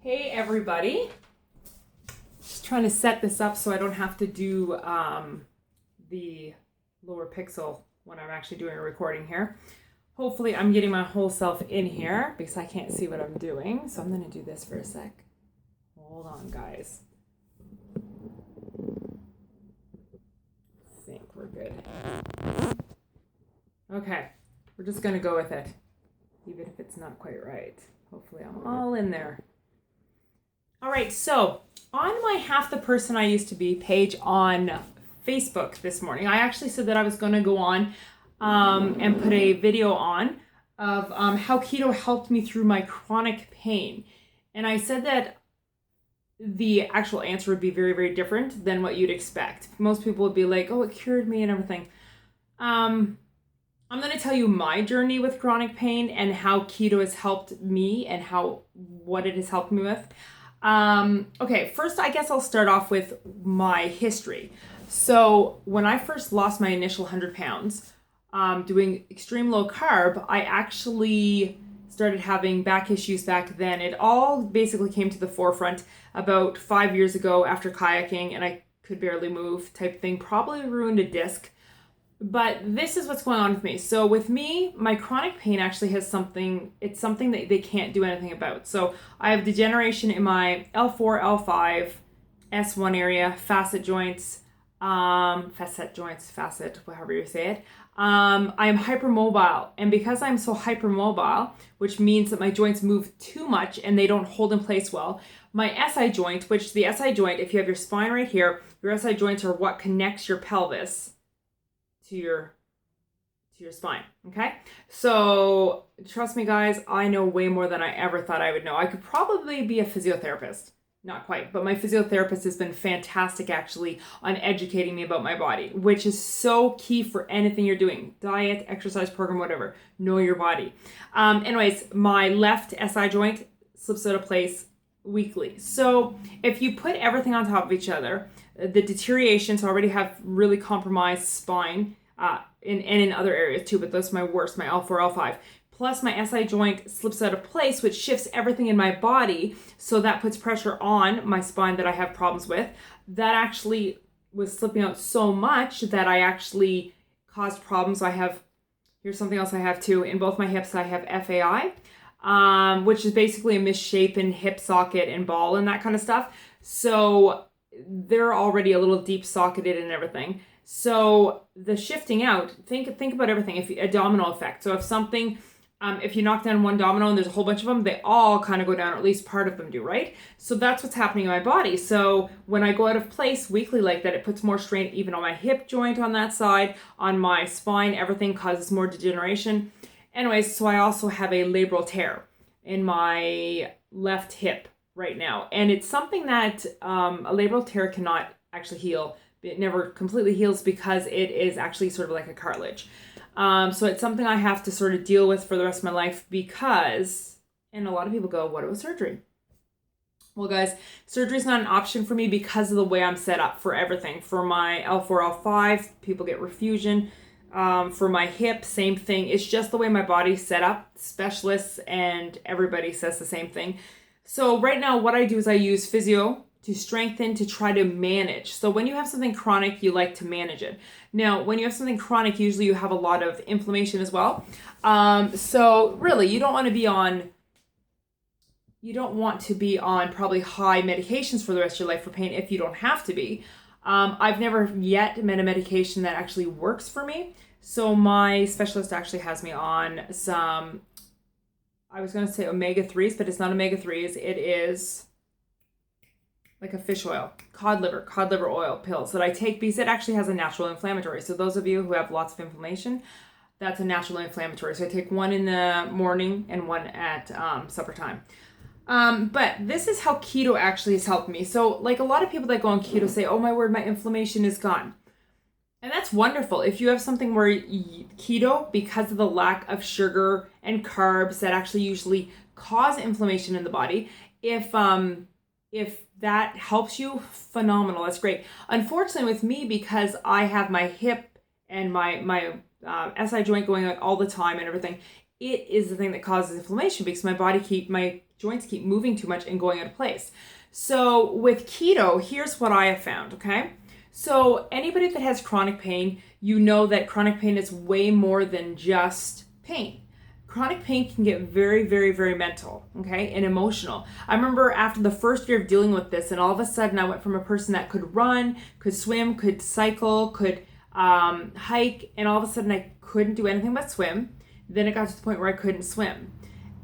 Hey everybody, just trying to set this up so I don't have to do the lower pixel when I'm actually doing a recording here. Hopefully I'm getting my whole self in here because I can't see what I'm doing. So I'm going to do this for a sec. Hold on guys. I think we're good. Okay, we're just going to go with it. Even if it's not quite right. Hopefully I'm all in there. All right, so on my Half the Person I Used to Be page on Facebook this morning, I actually said that I was going to go on and put a video on of how keto helped me through my chronic pain. And I said that the actual answer would be very, very different than what you'd expect. Most people would be like, oh, it cured me and everything. I'm going to tell you my journey with chronic pain and how keto has helped me and what it has helped me with. Okay, first I guess I'll start off with my history. So when I first lost my initial 100 pounds, doing extreme low carb, I actually started having back issues back then. It all basically came to the forefront about 5 years ago after kayaking, and I could barely move type thing, probably ruined a disc. But this is what's going on with me. So with me, my chronic pain actually has it's something that they can't do anything about. So I have degeneration in my L4, L5, S1 area, facet, however you say it. I am hypermobile. And because I'm so hypermobile, which means that my joints move too much and they don't hold in place well, my SI joint, if you have your spine right here, your SI joints are what connects your pelvis to your spine, okay? So trust me guys, I know way more than I ever thought I would know. I could probably be a physiotherapist. Not quite, but my physiotherapist has been fantastic actually on educating me about my body, which is so key for anything you're doing. Diet, exercise program, whatever. Know your body. Anyways, my left SI joint slips out of place weekly. So if you put everything on top of each other, the deterioration, so I already have really compromised spine in other areas too, but that's my worst, my L4, L5. Plus my SI joint slips out of place, which shifts everything in my body. So that puts pressure on my spine that I have problems with. That actually was slipping out so much that I actually caused problems. Here's something else I have too. In both my hips, I have FAI, which is basically a misshapen hip socket and ball and that kind of stuff. So they're already a little deep socketed and everything. So the shifting out, think about everything, a domino effect. So if you knock down one domino and there's a whole bunch of them, they all kind of go down, or at least part of them do, right? So that's what's happening in my body. So when I go out of place weekly like that, it puts more strain even on my hip joint on that side, on my spine, everything causes more degeneration. Anyways, so I also have a labral tear in my left hip right now. And it's something that a labral tear cannot actually heal. It never completely heals because it is actually sort of like a cartilage. So it's something I have to sort of deal with for the rest of my life and a lot of people go, what about surgery? Well guys, surgery is not an option for me because of the way I'm set up for everything. For my L4, L5, people get refusion. For my hip, same thing. It's just the way my body's set up. Specialists and everybody says the same thing. So right now what I do is I use physio to strengthen, to try to manage. So when you have something chronic, you like to manage it. Now, when you have something chronic, usually you have a lot of inflammation as well. So really, you don't want to be on probably high medications for the rest of your life for pain if you don't have to be. I've never yet met a medication that actually works for me. So my specialist actually has me on some, I was going to say omega-3s, but it's not omega-3s. It is like a fish oil, cod liver oil pills that I take because it actually has a natural inflammatory. So those of you who have lots of inflammation, that's a natural inflammatory. So I take one in the morning and one at supper time. But this is how keto actually has helped me. So like a lot of people that go on keto say, oh my word, my inflammation is gone. And that's wonderful. If you have something where keto, because of the lack of sugar and carbs that actually usually cause inflammation in the body, if that helps you, phenomenal. That's great. Unfortunately with me, because I have my hip and my SI joint going out all the time and everything, it is the thing that causes inflammation because my joints keep moving too much and going out of place. So with keto, here's what I have found, okay? So anybody that has chronic pain, you know that chronic pain is way more than just pain. Chronic pain can get very, very, very mental, okay, and emotional. I remember after the first year of dealing with this, and all of a sudden I went from a person that could run, could swim, could cycle, could hike, and all of a sudden I couldn't do anything but swim. Then it got to the point where I couldn't swim,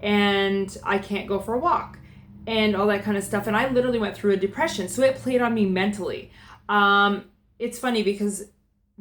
and I can't go for a walk, and all that kind of stuff. And I literally went through a depression, so it played on me mentally. It's funny because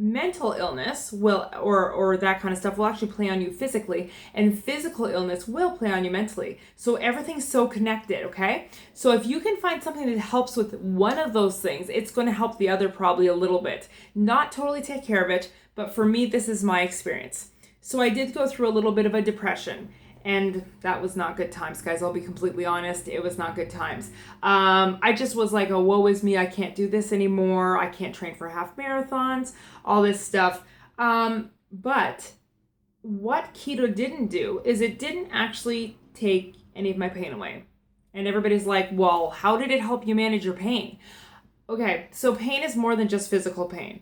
mental illness will, or that kind of stuff will actually play on you physically, and physical illness will play on you mentally. So everything's so connected, okay? So if you can find something that helps with one of those things, it's going to help the other probably a little bit. Not totally take care of it, but for me, this is my experience. So I did go through a little bit of a depression. And that was not good times, guys. I'll be completely honest. It was not good times. I just was like, oh, woe is me. I can't do this anymore. I can't train for half marathons, all this stuff. But what keto didn't do is it didn't actually take any of my pain away. And everybody's like, well, how did it help you manage your pain? Okay, so pain is more than just physical pain.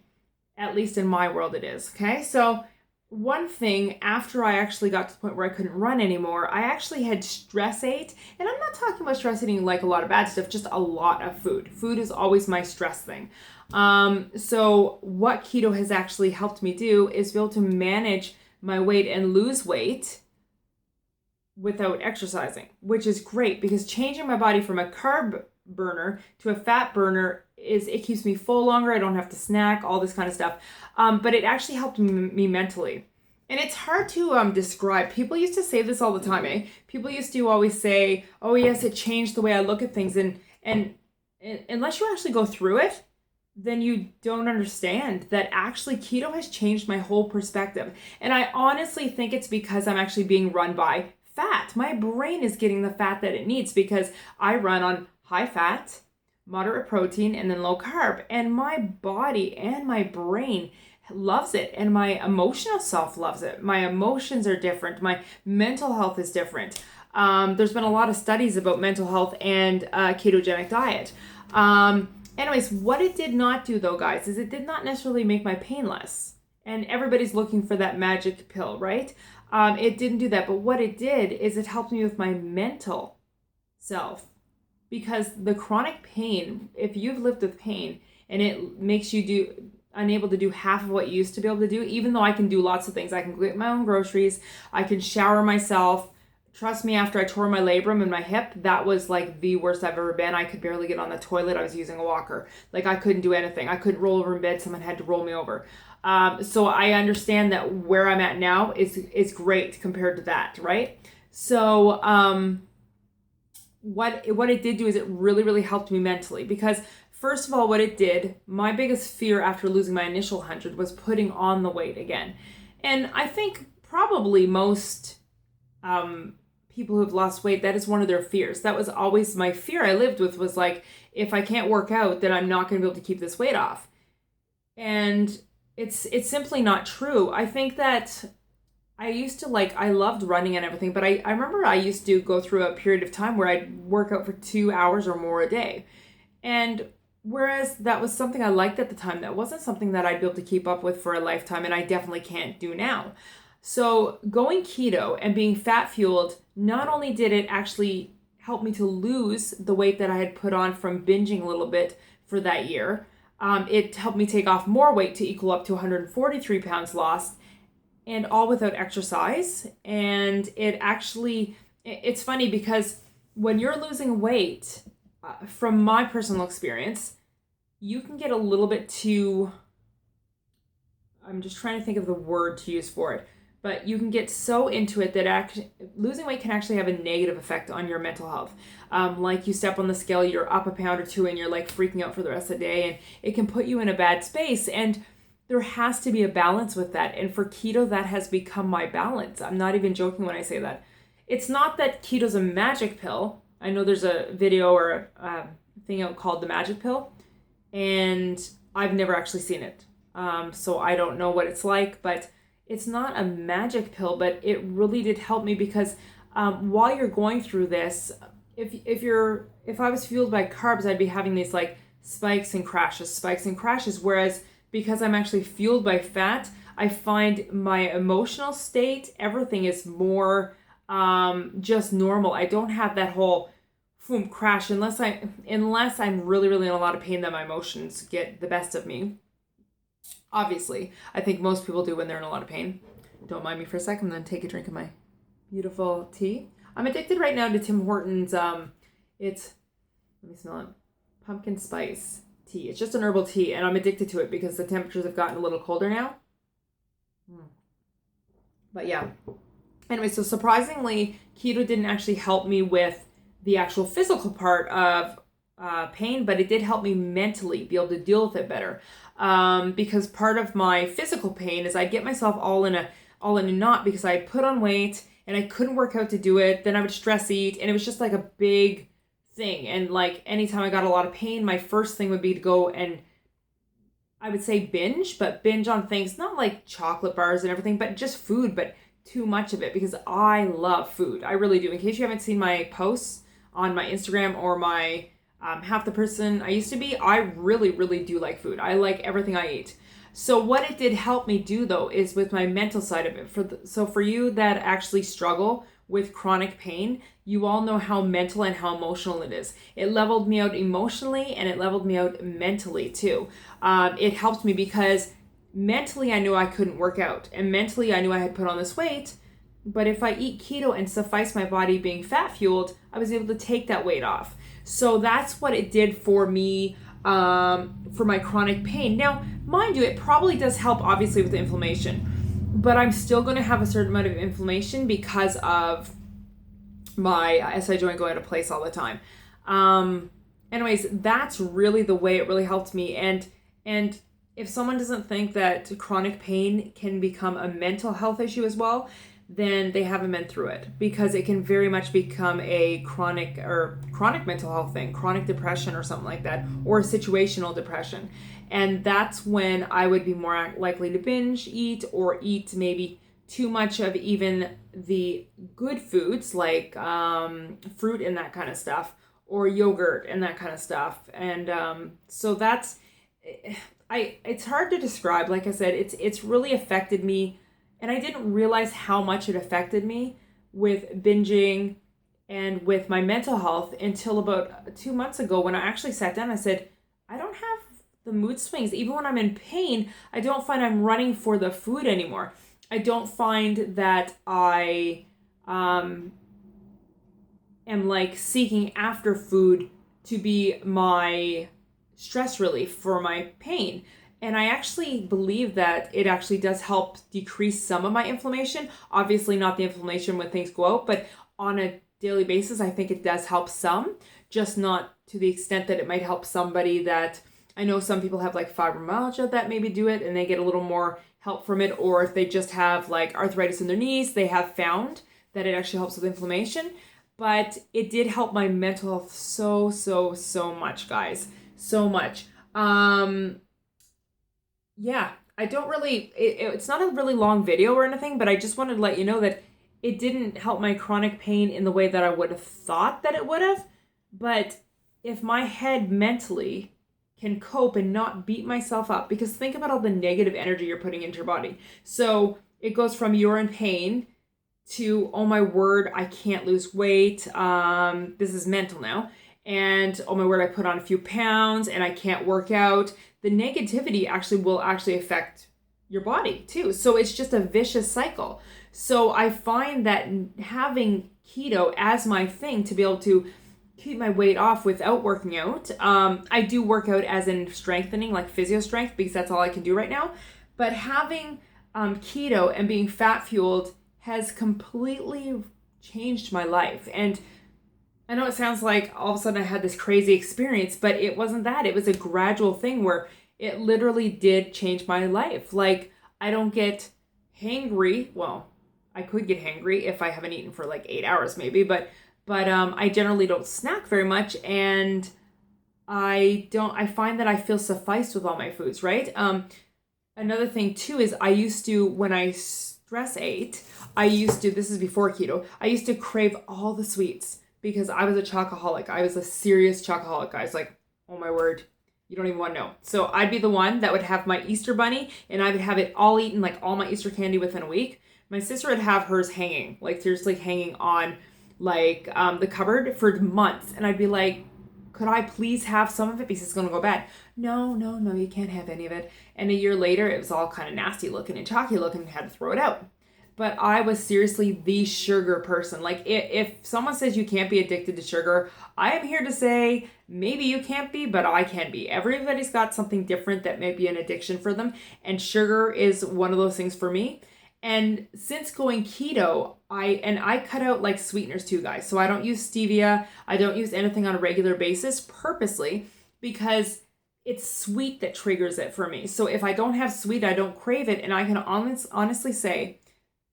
At least in my world it is, okay? So one thing, after I actually got to the point where I couldn't run anymore, I actually had stress ate. And I'm not talking about stress eating like a lot of bad stuff, just a lot of food. Food is always my stress thing. So what keto has actually helped me do is be able to manage my weight and lose weight without exercising, which is great because changing my body from a carb burner to a fat burner it keeps me full longer. I don't have to snack, all this kind of stuff. But it actually helped me mentally. And it's hard to describe. People used to say this all the time, eh? People used to always say, oh yes, it changed the way I look at things. And unless you actually go through it, then you don't understand that actually keto has changed my whole perspective. And I honestly think it's because I'm actually being run by fat. My brain is getting the fat that it needs because I run on high fat, moderate protein, and then low carb. And my body and my brain loves it. And my emotional self loves it. My emotions are different. My mental health is different. There's been a lot of studies about mental health and ketogenic diet. Anyways, what it did not do though, guys, is it did not necessarily make my pain less. And everybody's looking for that magic pill, right? It didn't do that. But what it did is it helped me with my mental self. Because the chronic pain, if you've lived with pain and it makes you unable to do half of what you used to be able to do, even though I can do lots of things. I can get my own groceries. I can shower myself. Trust me, after I tore my labrum in my hip, that was like the worst I've ever been. I could barely get on the toilet. I was using a walker. Like I couldn't do anything. I couldn't roll over in bed. Someone had to roll me over. So I understand that where I'm at now is great compared to that, right? So, what it did do is it really, really helped me mentally because first of all, what it did, my biggest fear after losing my initial 100 was putting on the weight again. And I think probably most people who've lost weight, that is one of their fears. That was always my fear I lived with was like, if I can't work out, then I'm not going to be able to keep this weight off. And it's simply not true. I think that I used to I loved running and everything, but I remember I used to go through a period of time where I'd work out for 2 hours or more a day. And whereas that was something I liked at the time, that wasn't something that I'd be able to keep up with for a lifetime, and I definitely can't do now. So going keto and being fat fueled, not only did it actually help me to lose the weight that I had put on from binging a little bit for that year, it helped me take off more weight to equal up to 143 pounds lost, and all without exercise. And it's funny because when you're losing weight, from my personal experience, you can get a little bit too, I'm just trying to think of the word to use for it, but you can get so into it that losing weight can actually have a negative effect on your mental health. Like you step on the scale, you're up a pound or two and you're like freaking out for the rest of the day, and it can put you in a bad space. And there has to be a balance with that. And for keto, that has become my balance. I'm not even joking when I say that. It's not that keto's a magic pill. I know there's a video or a thing out called the magic pill, and I've never actually seen it. So I don't know what it's like, but it's not a magic pill, but it really did help me because while you're going through this, if I was fueled by carbs, I'd be having these like spikes and crashes. Whereas because I'm actually fueled by fat, I find my emotional state, everything is more just normal. I don't have that whole boom crash unless I'm really in a lot of pain that my emotions get the best of me. Obviously, I think most people do when they're in a lot of pain. Don't mind me for a second, then take a drink of my beautiful tea. I'm addicted right now to Tim Hortons. It's, let me smell it, pumpkin spice tea. It's just an herbal tea, and I'm addicted to it because the temperatures have gotten a little colder now. But yeah. Anyway, so surprisingly, keto didn't actually help me with the actual physical part of pain, but it did help me mentally be able to deal with it better. Because part of my physical pain is I get myself all in a knot because I put on weight and I couldn't work out to do it. Then I would stress eat, and it was just like a big thing. And like anytime I got a lot of pain, my first thing would be to go and I would say binge on things, not like chocolate bars and everything, but just food, but too much of it because I love food. I really do. In case you haven't seen my posts on my Instagram or my half the person I used to be, I really do like food. I like everything I eat. So what it did help me do though is with my mental side of it. So for you that actually struggle with chronic pain, you all know how mental and how emotional it is. It leveled me out emotionally and it leveled me out mentally too. It helped me because mentally I knew I couldn't work out, and mentally I knew I had put on this weight. But if I eat keto and suffice my body being fat fueled, I was able to take that weight off. So that's what it did for me for my chronic pain. Now, mind you, it probably does help obviously with the inflammation, but I'm still going to have a certain amount of inflammation because of my SI joint going out of place all the time. Anyways, that's really the way it really helped me. And if someone doesn't think that chronic pain can become a mental health issue as well, then they haven't been through it, because it can very much become a chronic mental health thing, chronic depression or something like that, or situational depression. And that's when I would be more likely to binge eat or eat maybe too much of even the good foods like fruit and that kind of stuff, or yogurt and that kind of stuff. And so that's, it's hard to describe. Like I said, it's really affected me. And I didn't realize how much it affected me with binging and with my mental health until about 2 months ago, when I actually sat down. I said, I don't have the mood swings. Even when I'm in pain, I don't find I'm running for the food anymore. I don't find that I am like seeking after food to be my stress relief for my pain. And I actually believe that it actually does help decrease some of my inflammation. Obviously not the inflammation when things go out, but on a daily basis, I think it does help some, just not to the extent that it might help somebody that, I know some people have like fibromyalgia that maybe do it and they get a little more help from it. Or if they just have like arthritis in their knees, they have found that it actually helps with inflammation. But it did help my mental health so much, guys. So much. Yeah, I don't really, it's not a really long video or anything, but I just wanted to let you know that it didn't help my chronic pain in the way that I would have thought that it would have. But if my head mentally can cope and not beat myself up, because think about all the negative energy you're putting into your body. So it goes from you're in pain to, oh my word, I can't lose weight. This is mental now. And oh my word, I put on a few pounds and I can't work out. The negativity will affect your body too. So it's just a vicious cycle. So I find that having keto as my thing to be able to keep my weight off without working out. I do work out as in strengthening, like physio strength, because that's all I can do right now. But having keto and being fat fueled has completely changed my life. And I know it sounds like all of a sudden I had this crazy experience, but it wasn't that. It was a gradual thing where it literally did change my life. Like, I don't get hangry. Well, I could get hangry if I haven't eaten for like 8 hours maybe, but I generally don't snack very much, and I find that I feel sufficed with all my foods, right? Another thing too is I used to, when I stress ate, this is before keto, I used to crave all the sweets because I was a chocoholic. I was a serious chocoholic, guys. Like, oh my word, you don't even want to know. So I'd be the one that would have my Easter bunny and I would have it all eaten, like all my Easter candy within a week. My sister would have hers hanging, like seriously hanging on like the cupboard for months. And I'd be like, could I please have some of it because it's going to go bad? No, you can't have any of it. And a year later, it was all kind of nasty looking and chalky looking and had to throw it out. But I was seriously the sugar person. Like if someone says you can't be addicted to sugar, I am here to say maybe you can't be, but I can be. Everybody's got something different that may be an addiction for them. And sugar is one of those things for me. And since going keto, I cut out like sweeteners too, guys. So I don't use stevia. I don't use anything on a regular basis purposely because it's sweet that triggers it for me. So if I don't have sweet, I don't crave it. And I can honestly say,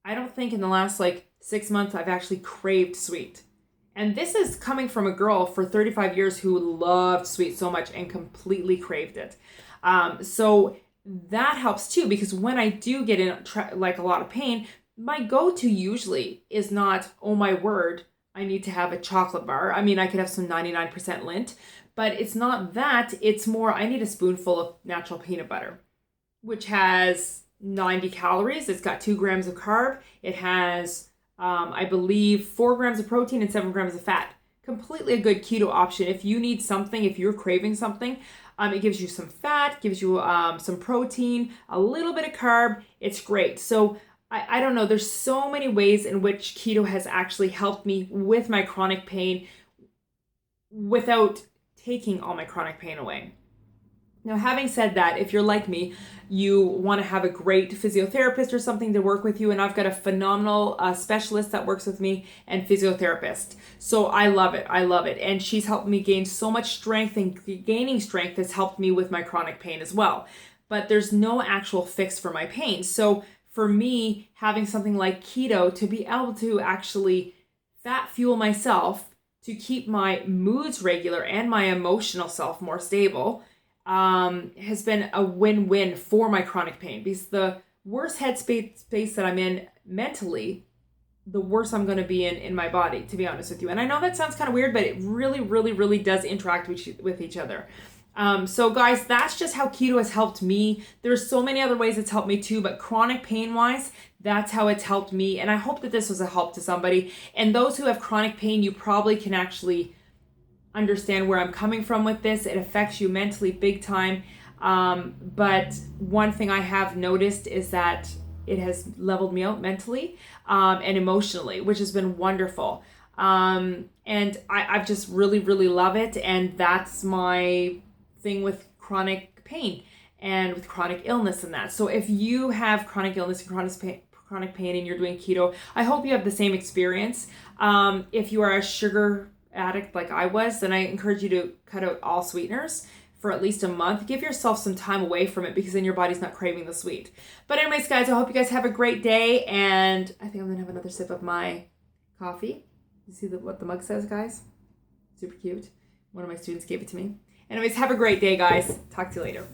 I don't think in the last like 6 months I've actually craved sweet. And this is coming from a girl for 35 years who loved sweet so much and completely craved it. So that helps too, because when I do get in like a lot of pain, my go-to usually is not, oh my word, I need to have a chocolate bar. I mean, I could have some 99% Lindt, but it's not that. It's more, I need a spoonful of natural peanut butter, which has 90 calories. It's got 2 grams of carb. It has, I believe, 4 grams of protein and 7 grams of fat. Completely a good keto option. If you need something, if you're craving something, it gives you some fat, gives you some protein, a little bit of carb. It's great. So I don't know. There's so many ways in which keto has actually helped me with my chronic pain without taking all my chronic pain away. Now, having said that, if you're like me, you want to have a great physiotherapist or something to work with you, and I've got a phenomenal specialist that works with me and physiotherapist. So I love it. And she's helped me gain so much strength, and gaining strength has helped me with my chronic pain as well. But there's no actual fix for my pain. So for me, having something like keto to be able to actually fat fuel myself to keep my moods regular and my emotional self more stable has been a win-win for my chronic pain, because the worse headspace that I'm in mentally, the worse I'm going to be in my body, to be honest with you. And I know that sounds kind of weird, but it really, really, really does interact with each other. So guys, that's just how keto has helped me. There's so many other ways it's helped me too, but chronic pain wise, that's how it's helped me. And I hope that this was a help to somebody. And those who have chronic pain, you probably can actually understand where I'm coming from with this. It affects you mentally big time. But one thing I have noticed is that it has leveled me out mentally and emotionally, which has been wonderful. And I've just really, really love it. And that's my thing with chronic pain and with chronic illness and that. So if you have chronic illness and chronic pain and you're doing keto, I hope you have the same experience. If you are a sugar addict like I was, then I encourage you to cut out all sweeteners for at least a month. Give yourself some time away from it, because then your body's not craving the sweet. But anyways, guys, I hope you guys have a great day, and I think I'm gonna have another sip of my coffee. You see what the mug says, guys? Super cute. One of my students gave it to me. Anyways, have a great day, guys. Talk to you later.